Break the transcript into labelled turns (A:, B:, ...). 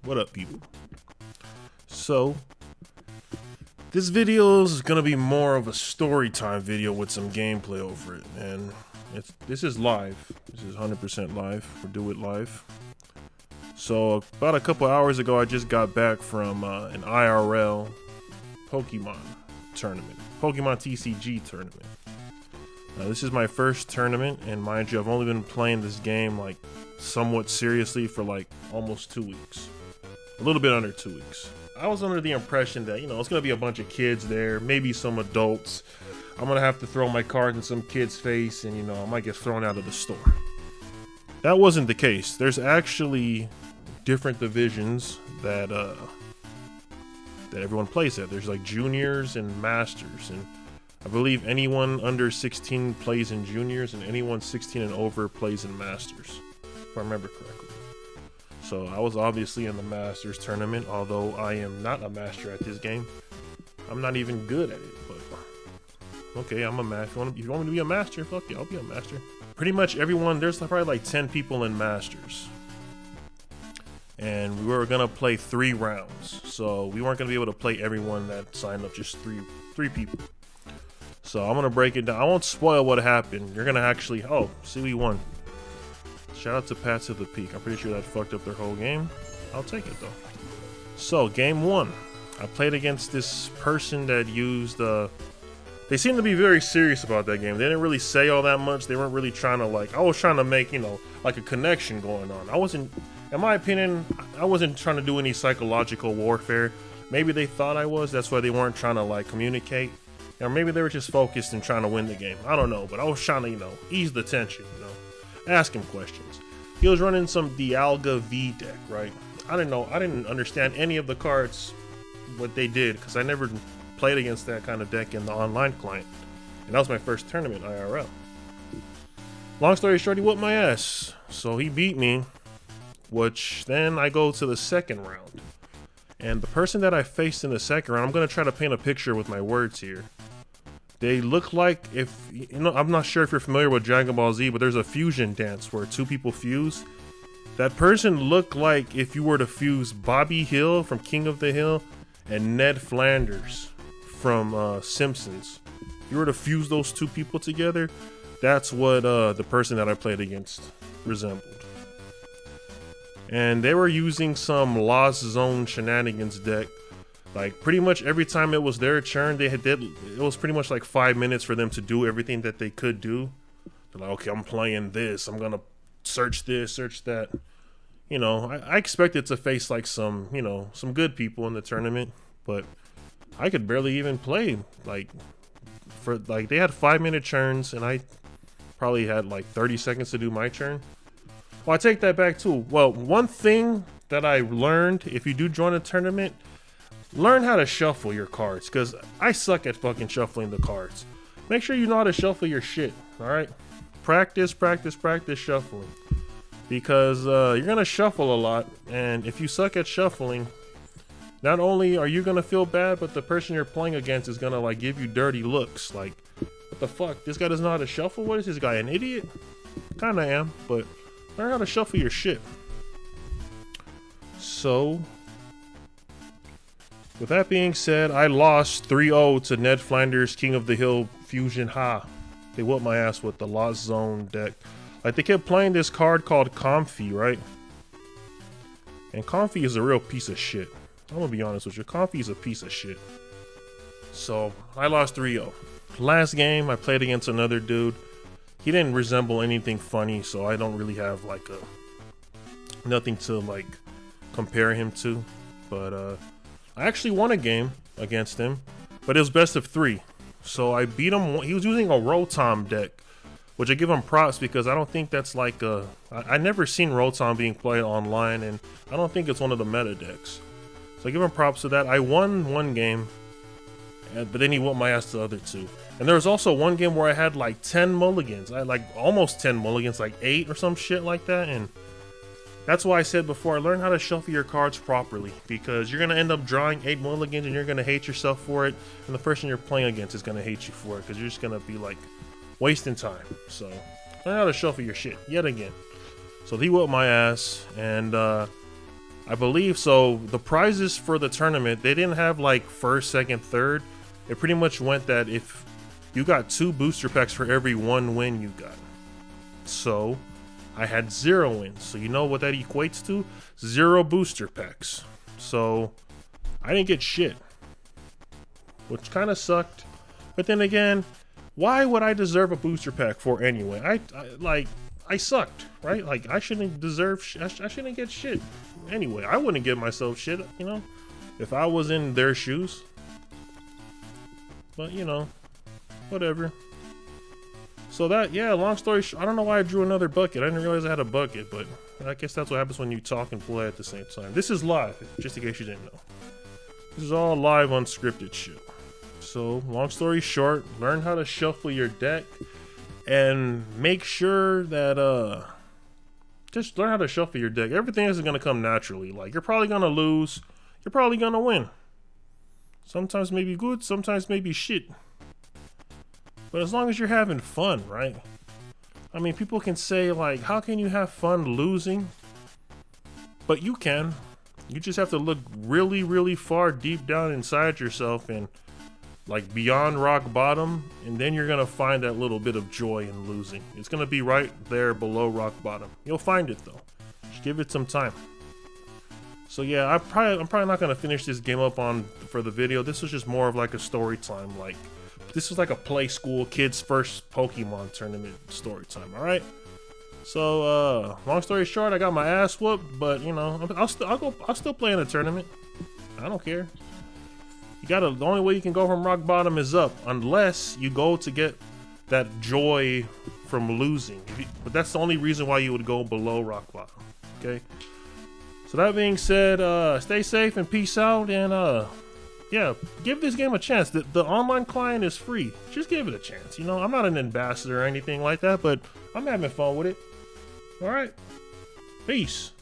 A: What up, people? So, this video is gonna be more of a story time video with some gameplay over it, and this is live. This is 100% live. We'll do it live. So, about a couple hours ago, I just got back from an IRL Pokemon tournament, Pokemon TCG tournament. This is my first tournament, and mind you, I've only been playing this game like somewhat seriously for like almost 2 weeks. A little bit under 2 weeks. I was under the impression that, you know, it's gonna be a bunch of kids there, maybe some adults. I'm gonna have to throw my cards in some kid's face, and you know, I might get thrown out of the store. That wasn't the case. There's actually different divisions that everyone plays at. There's like juniors and masters, and I believe anyone under 16 plays in juniors, and anyone 16 and over plays in masters, if I remember correctly. So I was obviously in the Masters tournament, although I am not a master at this game. I'm not even good at it, but okay, I'm a master. If you want me to be a master, fuck yeah, I'll be a master. Pretty much everyone, there's probably like 10 people in Masters. And we were gonna play 3 rounds. So we weren't gonna be able to play everyone that signed up, just three people. So I'm gonna break it down. I won't spoil what happened. You're gonna actually, oh, see, we won. Shout out to Pats of the Peak. I'm pretty sure that fucked up their whole game. I'll take it though. So game 1, I played against this person that used they seemed to be very serious about that game. They didn't really say all that much. They weren't really trying to I was trying to make, you know, like a connection going on. I wasn't, in my opinion, I wasn't trying to do any psychological warfare. Maybe they thought I was, that's why they weren't trying to like communicate. Or maybe they were just focused and trying to win the game. I don't know, but I was trying to, you know, ease the tension, you know. Ask him questions. He was running some Dialga V deck, right? I didn't understand any of the cards, what they did, because I never played against that kind of deck in the online client. And that was my first tournament, IRL. Long story short, he whooped my ass. So he beat me, which then I go to the second round. And the person that I faced in the second round, I'm going to try to paint a picture with my words here. They look like, if you know, I'm not sure if you're familiar with Dragon Ball Z, but there's a fusion dance where 2 people fuse. That person looked like if you were to fuse Bobby Hill from King of the Hill and Ned Flanders from Simpsons. If you were to fuse those 2 people together, that's what the person that I played against resembled. And they were using some Lost Zone shenanigans deck. Like pretty much every time it was their turn, it was pretty much like 5 minutes for them to do everything that they could do. They're like, okay, I'm playing this, I'm gonna search this, search that. You know, I expected to face like some, you know, some good people in the tournament, but I could barely even play. Like they had 5-minute turns, and I probably had like 30 seconds to do my turn. Well, I take that back too. Well, one thing that I learned, if you do join a tournament, learn how to shuffle your cards, because I suck at fucking shuffling the cards. Make sure you know how to shuffle your shit, alright? Practice shuffling. Because you're going to shuffle a lot, and if you suck at shuffling, not only are you going to feel bad, but the person you're playing against is going to like give you dirty looks. Like, what the fuck? This guy doesn't know how to shuffle? What is this guy, an idiot? Kinda am, but learn how to shuffle your shit. So, with that being said, I lost 3-0 to Ned Flanders, King of the Hill Fusion Ha. They whooped my ass with the Lost Zone deck. Like, they kept playing this card called Comfy, right? And Comfy is a real piece of shit. I'm gonna be honest with you. Comfy is a piece of shit. So, I lost 3-0. Last game, I played against another dude. He didn't resemble anything funny, so I don't really have, like, nothing to, like, compare him to. But, I actually won a game against him, but it was best of 3. So I beat him. He was using a Rotom deck, which I give him props because I don't think that's like I never seen Rotom being played online, and I don't think it's one of the meta decks. So I give him props to that. I won 1 game, but then he whooped my ass the other 2. And there was also 1 game where I had like 10 mulligans. I had like almost 10 mulligans, like 8 or some shit like that, and that's why I said before, learn how to shuffle your cards properly, because you're going to end up drawing 8 mulligans and you're going to hate yourself for it, and the person you're playing against is going to hate you for it, because you're just going to be like wasting time. So learn how to shuffle your shit yet again. So he whooped my ass, and I believe so. The prizes for the tournament, they didn't have like first, second, third. It pretty much went that if you got 2 booster packs for every 1 win you got. So I had 0 wins. So you know what that equates to? 0 booster packs. So I didn't get shit, which kind of sucked. But then again, why would I deserve a booster pack for anyway? I sucked, right? Like I shouldn't deserve. I shouldn't get shit anyway. I wouldn't give myself shit, you know, if I was in their shoes. But you know, whatever. So that, yeah, long story short, I don't know why I drew another bucket. I didn't realize I had a bucket, but I guess that's what happens when you talk and play at the same time. This is live, just in case you didn't know. This is all live, unscripted shit. So, long story short, learn how to shuffle your deck and make sure that, just learn how to shuffle your deck. Everything isn't going to come naturally. Like, you're probably going to lose. You're probably going to win. Sometimes maybe good, sometimes maybe shit. But as long as you're having fun, right? I mean, people can say, like, how can you have fun losing? But you can. You just have to look really, really far deep down inside yourself and, like, beyond rock bottom, and then you're going to find that little bit of joy in losing. It's going to be right there below rock bottom. You'll find it, though. Just give it some time. So, yeah, I'm probably not going to finish this game up for the video. This was just more of, like, a story time, like... This was like a play school kids first Pokemon tournament story time, alright? So, long story short, I got my ass whooped, but you know, I'll still play in a tournament. I don't care. The only way you can go from rock bottom is up, unless you go to get that joy from losing. But that's the only reason why you would go below rock bottom, okay? So that being said, stay safe and peace out, and yeah, give this game a chance. The online client is free. Just give it a chance. You know, I'm not an ambassador or anything like that, but I'm having fun with it. All right. Peace.